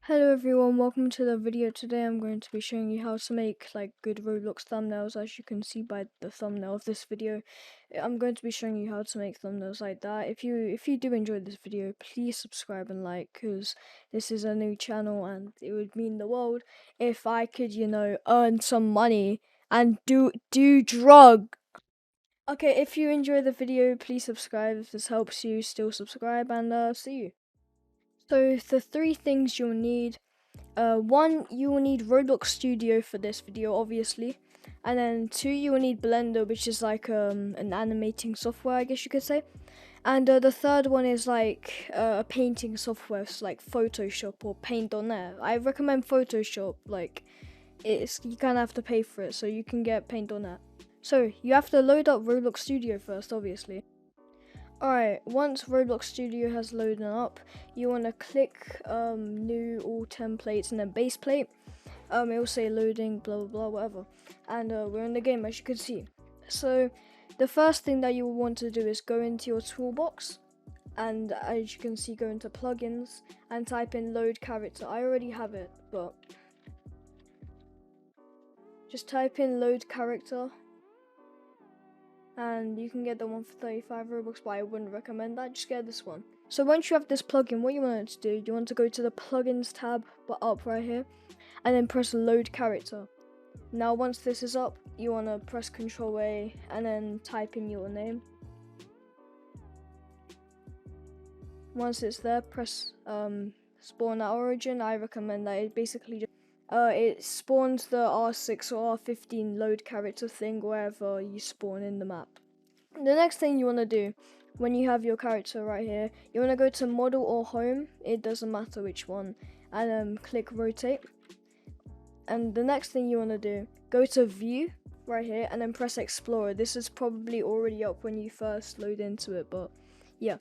Hello everyone, welcome to the video. Today I'm going to be showing you how to make good Roblox thumbnails. As you can see by the thumbnail of this video, I'm going to be showing you how to make thumbnails like that. If you do enjoy this video, please subscribe and like, because this is a new channel and it would mean the world if I could, earn some money and do drug. Okay, if you enjoy the video, please subscribe. If this helps you, still subscribe, and see you. So the three things you'll need. One, you will need Roblox Studio for this video, obviously, and then two, you will need Blender, which is like an animating software, I guess you could say, and the third one is a painting software, so like Photoshop or Paint.net. I recommend Photoshop. You kind of have to pay for it, so you can get Paint.net. So you have to load up Roblox Studio first, obviously. Alright, once Roblox Studio has loaded up, you want to click new all templates and then base plate. It will say loading, blah blah blah, whatever. And we're in the game, as you can see. So the first thing that you will want to do is go into your toolbox, and as you can see, go into plugins and type in load character. I already have it, but just type in load character. And you can get the one for 35 Robux, but I wouldn't recommend that. Just get this one. So once you have this plugin, what you want to do, you want to go to the plugins tab, but up right here, and then press load character. Now once this is up, you want to press Ctrl A and then type in your name. Once it's there, press spawn at origin. I recommend that. It basically just it spawns the R6 or R15 load character thing wherever you spawn in the map. The next thing you want to do when you have your character right here, you want to go to model or home, it doesn't matter which one, and click rotate. And the next thing you want to do, go to view right here and then press explorer. This is probably already up when you first load into it, but yeah.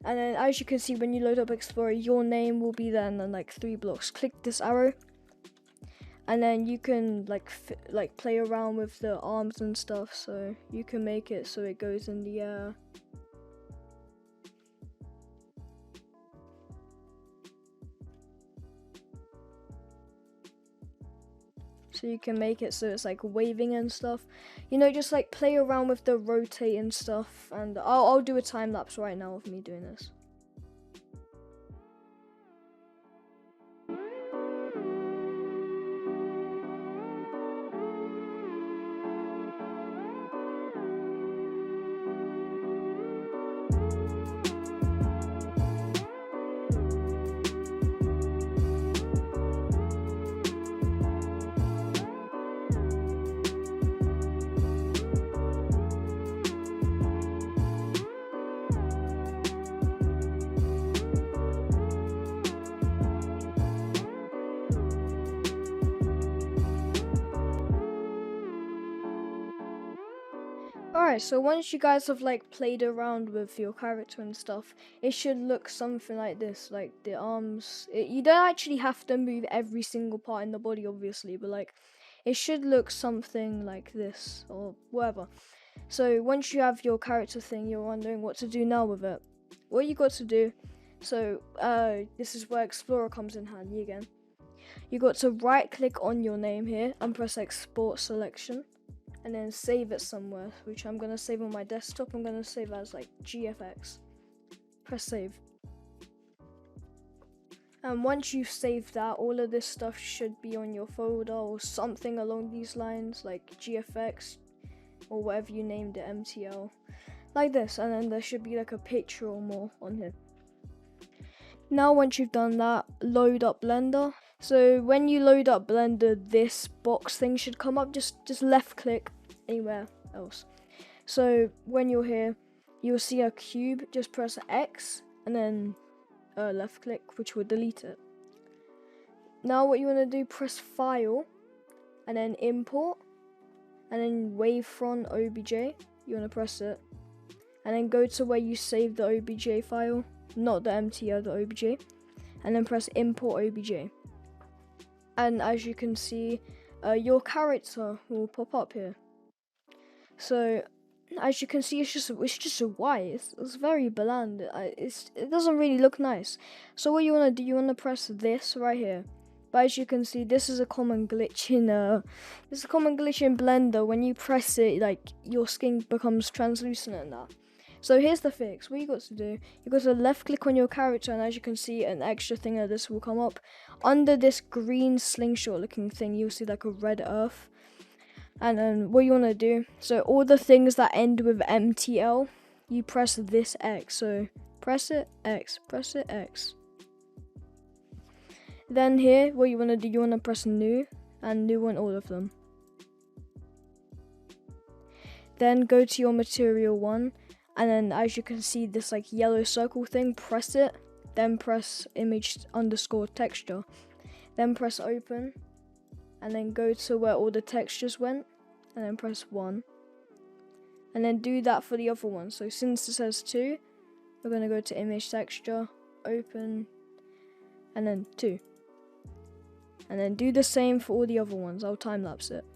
And then as you can see, when you load up explorer, your name will be there, and then like 3 blocks. Click this arrow, and then you can play around with the arms and stuff, so you can make it so it goes in the air. So you can make it so it's like waving and stuff, just like play around with the rotate and stuff. And I'll do a time lapse right now of me doing this. Alright, so once you guys have played around with your character and stuff, it should look something like this. Like the arms, you don't actually have to move every single part in the body, obviously, but it should look something like this or whatever. So once you have your character thing, you're wondering what to do now with it. What you got to do, so this is where Explorer comes in handy again. You got to right click on your name here and press export selection, and then save it somewhere, which I'm gonna save on my desktop. I'm gonna save as GFX. Press save. And once you've saved that, all of this stuff should be on your folder or something along these lines, like GFX or whatever you named it, MTL, like this. And then there should be a picture or more on here. Now once you've done that, load up Blender. So when you load up Blender, this box thing should come up. Just left click anywhere else. So when you're here, you'll see a cube. Just press X and then left click, which will delete it. Now what you want to do, press File and then Import, and then Wavefront OBJ. You want to press it, and then go to where you saved the OBJ file, not the MTL, the OBJ, and then press Import OBJ. And as you can see, your character will pop up here. So as you can see, it's just a white. It's very bland. It doesn't really look nice. So what you wanna do? You wanna press this right here. But as you can see, this is a common glitch in Blender. When you press it, like your skin becomes translucent and that. So here's the fix. What you got to do? You got to left click on your character, and as you can see, an extra thing of this will come up. Under this green slingshot looking thing, you'll see like a red earth. And then what you want to do, so all the things that end with MTL, you press this X. So press it, X, press it, X. Then here, what you want to do, you want to press new, and new on all of them. Then go to your material one, and then as you can see this like yellow circle thing, press it. Then press image underscore texture. Then press open, and then go to where all the textures went, and then press 1. And then do that for the other one. So since it says 2, we're going to go to image texture, open, and then 2. And then do the same for all the other ones. I'll time lapse it.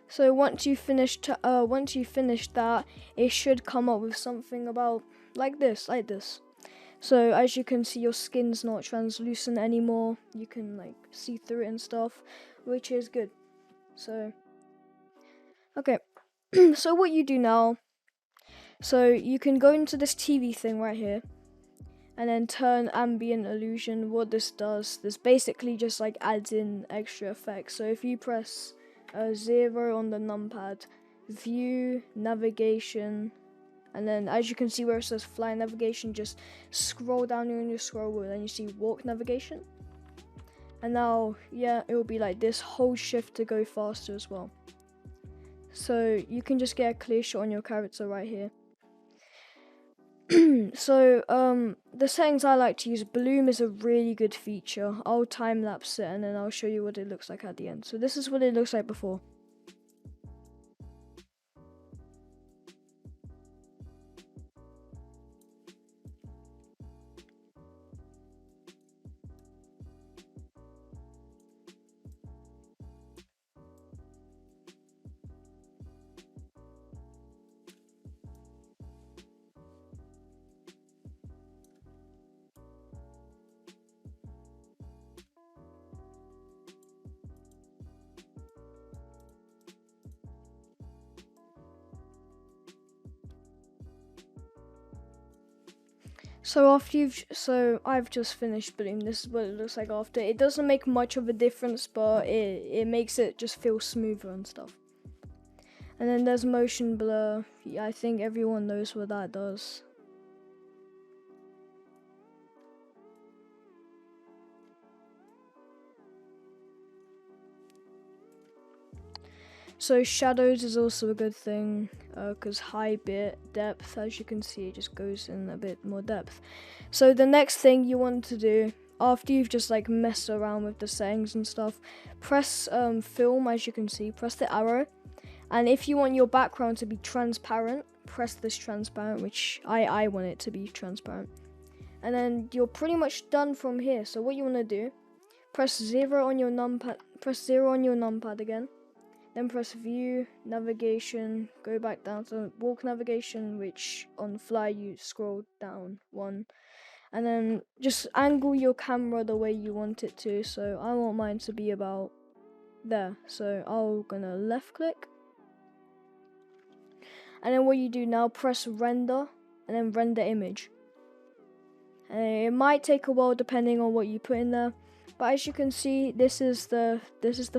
So once you finish that, it should come up with something about like this. So as you can see, your skin's not translucent anymore. You can like see through it and stuff, which is good. So okay, so what you do now? So you can go into this TV thing right here, and then turn ambient illusion. What this does, this basically just like adds in extra effects. So if you press 0 on the numpad, view, navigation, and then as you can see where it says fly navigation, just scroll down on your scroll wheel, and you see walk navigation. And now, yeah, it will be like this, hold shift to go faster as well. So you can just get a clear shot on your character right here. So the settings I like to use, bloom is a really good feature. I'll time lapse it, and then I'll show you what it looks like at the end. So this is what it looks like before. So I've just finished bloom. This is what it looks like after. It doesn't make much of a difference, but it makes it just feel smoother and stuff. And then there's motion blur. Yeah, I think everyone knows what that does. So shadows is also a good thing, because high bit depth, as you can see, it just goes in a bit more depth. So the next thing you want to do, after you've just like messed around with the settings and stuff, press film, as you can see, press the arrow. And if you want your background to be transparent, press this transparent, which I want it to be transparent. And then you're pretty much done from here. So what you want to do, press 0 on your numpad again. Then press view, navigation, go back down to walk navigation, which on fly you scroll down 1. And then just angle your camera the way you want it to. So I want mine to be about there. So I'm gonna left click. And then what you do now, press render, and then render image. And it might take a while depending on what you put in there. But as you can see, this is the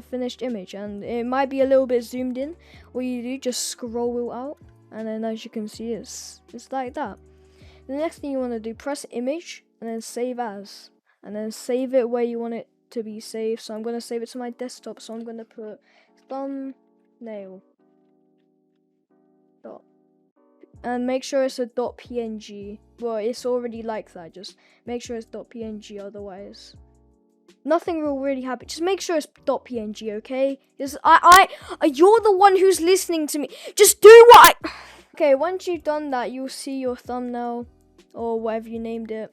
finished image, and it might be a little bit zoomed in. What you do, just scroll wheel out, and then as you can see, it's like that. The next thing you want to do, press image, and then save as, and then save it where you want it to be saved. So I'm going to save it to my desktop, so I'm going to put thumbnail dot, and make sure it's a .png. Well, it's already like that, just make sure it's .png, otherwise Nothing will really happen. Just make sure it's .png, okay? You're the one who's listening to me. Just do what I... Okay, once you've done that, you'll see your thumbnail, or whatever you named it.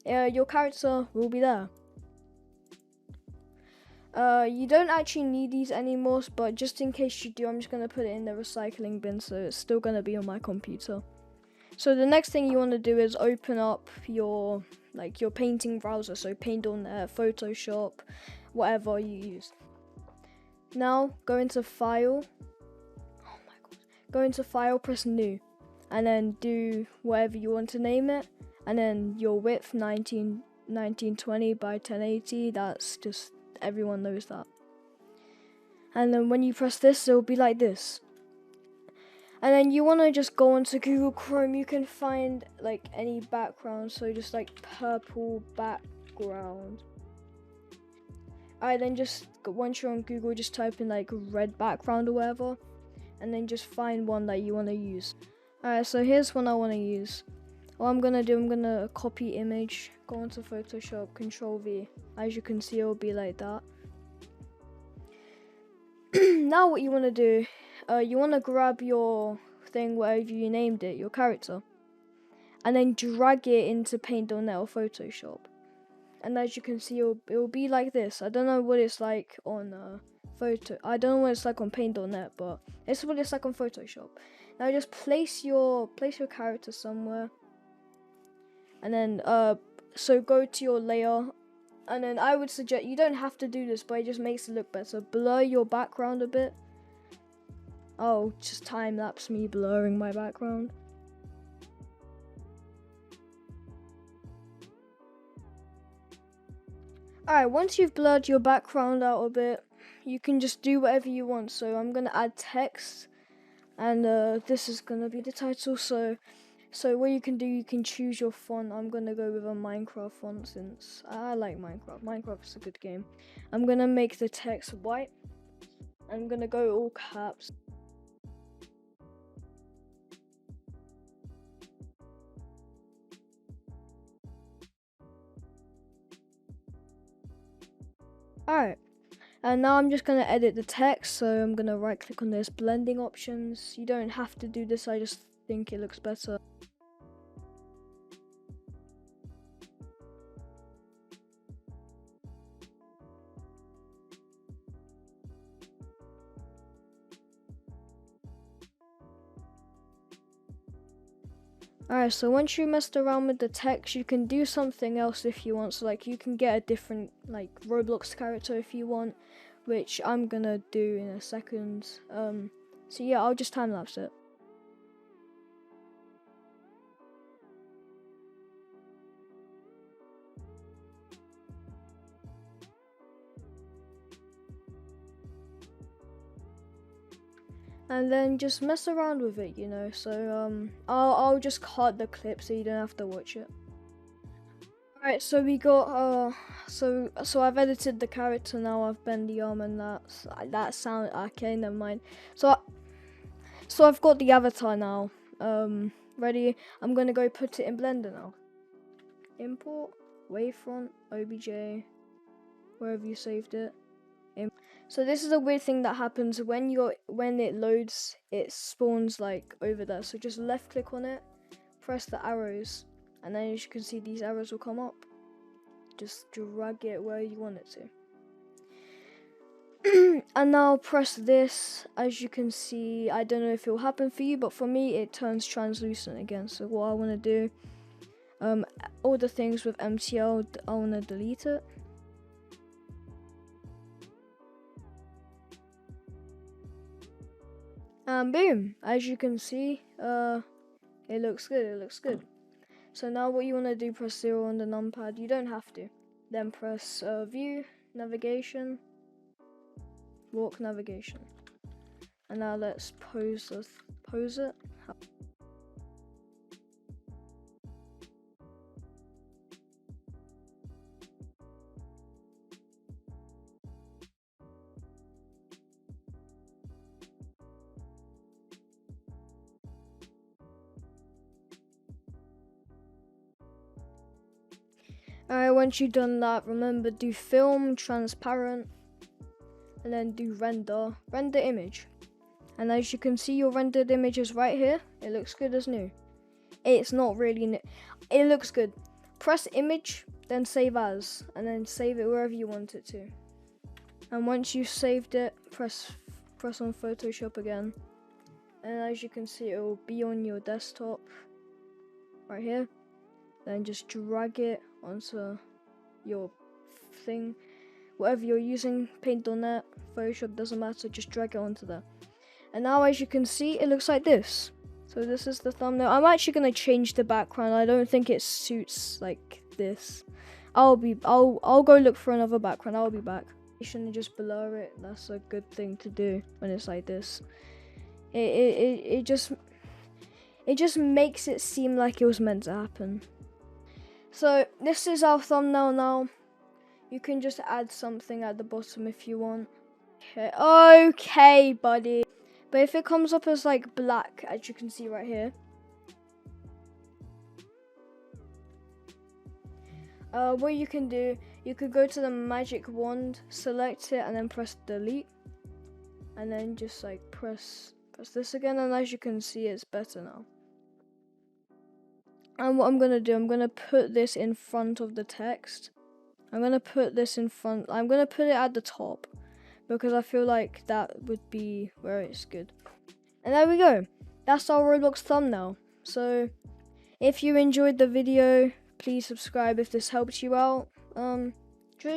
Your character will be there. You don't actually need these anymore, but just in case you do, I'm just gonna put it in the recycling bin, so it's still gonna be on my computer. So the next thing you want to do is open up your painting browser, so Paint.net, Photoshop, whatever you use. Now go into File. Oh my god. Go into File, press New, and then do whatever you want to name it, and then your width 1920 by 1080. That's just, everyone knows that. And then when you press this, it'll be like this. And then you want to just go onto Google Chrome. You can find like any background, so just like purple background. Alright, then just once you're on Google, just type in like red background or whatever, and then just find one that you want to use. Alright, so here's one I want to use. What I'm gonna do, I'm gonna copy image, go into Photoshop, Control V. As you can see, it'll be like that. Now what you want to do, you want to grab your thing, whatever you named it, your character, and then drag it into Paint.net or Photoshop. And as you can see, it'll be like this. I don't know what it's like on I don't know what it's like on Paint.net, but it's what it's like on Photoshop. Now just place your character somewhere, and then so go to your layer. And then I would suggest, you don't have to do this, but it just makes it look better. Blur your background a bit. Oh, just time lapse me blurring my background. Alright, once you've blurred your background out a bit, you can just do whatever you want. So I'm gonna add text, and this is gonna be the title. So what you can do, you can choose your font. I'm gonna go with a Minecraft font since I like Minecraft. Minecraft is a good game. I'm gonna make the text white. I'm gonna go all caps. Alright, and now I'm just gonna edit the text. So I'm gonna right click on this, blending options. You don't have to do this, I just think it looks better. Alright, so once you messed around with the text, you can do something else if you want. So like you can get a different like Roblox character if you want, which I'm gonna do in a second. So yeah, I'll just time lapse it. And then just mess around with it, you know. So I'll just cut the clip so you don't have to watch it. Alright, so we got so I've edited the character now. I've bent the arm, and that sound okay. Never mind. So I've got the avatar now. Ready? I'm gonna go put it in Blender now. Import wavefront OBJ, wherever you saved it. So this is a weird thing that happens when it loads. It spawns like over there. So just left click on it, press the arrows, and then as you can see, these arrows will come up. Just drag it where you want it to. And now press this. As you can see, I don't know if it will happen for you, but for me it turns translucent again. So what I want to do, all the things with MTL, I want to delete it. And boom, as you can see, it looks good. So now what you want to do, press 0 on the numpad. You don't have to. Then press view, navigation, walk navigation. And now let's pose it. Alright, once you've done that, remember do film, transparent, and then do render image. And as you can see, your rendered image is right here. It looks good as new. It's not really new. It looks good. Press image, then save as, and then save it wherever you want it to. And once you've saved it, press on Photoshop again. And as you can see, it will be on your desktop right here. Then just drag it onto your thing, whatever you're using, Paint.net, Photoshop, doesn't matter, just drag it onto there. And now as you can see, it looks like this. So this is the thumbnail. I'm actually gonna change the background. I don't think it suits like this. I'll go look for another background. I'll be back. You shouldn't just blur it. That's a good thing to do when it's like this. It just makes it seem like it was meant to happen. So this is our thumbnail now. You can just add something at the bottom if you want. Okay, buddy. But if it comes up as like black, as you can see right here, what you can do, you could go to the magic wand, select it, and then press delete, and then just like press this again, and as you can see, it's better now. And what I'm gonna do, I'm gonna put this in front of the text. I'm gonna put this in front. I'm gonna put it at the top because I feel like that would be where it's good. And there we go. That's our Roblox thumbnail. So if you enjoyed the video, please subscribe if this helped you out.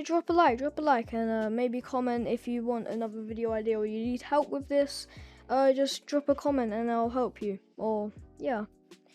Drop a like, and maybe comment if you want another video idea or you need help with this. Just drop a comment and I'll help you. Or yeah.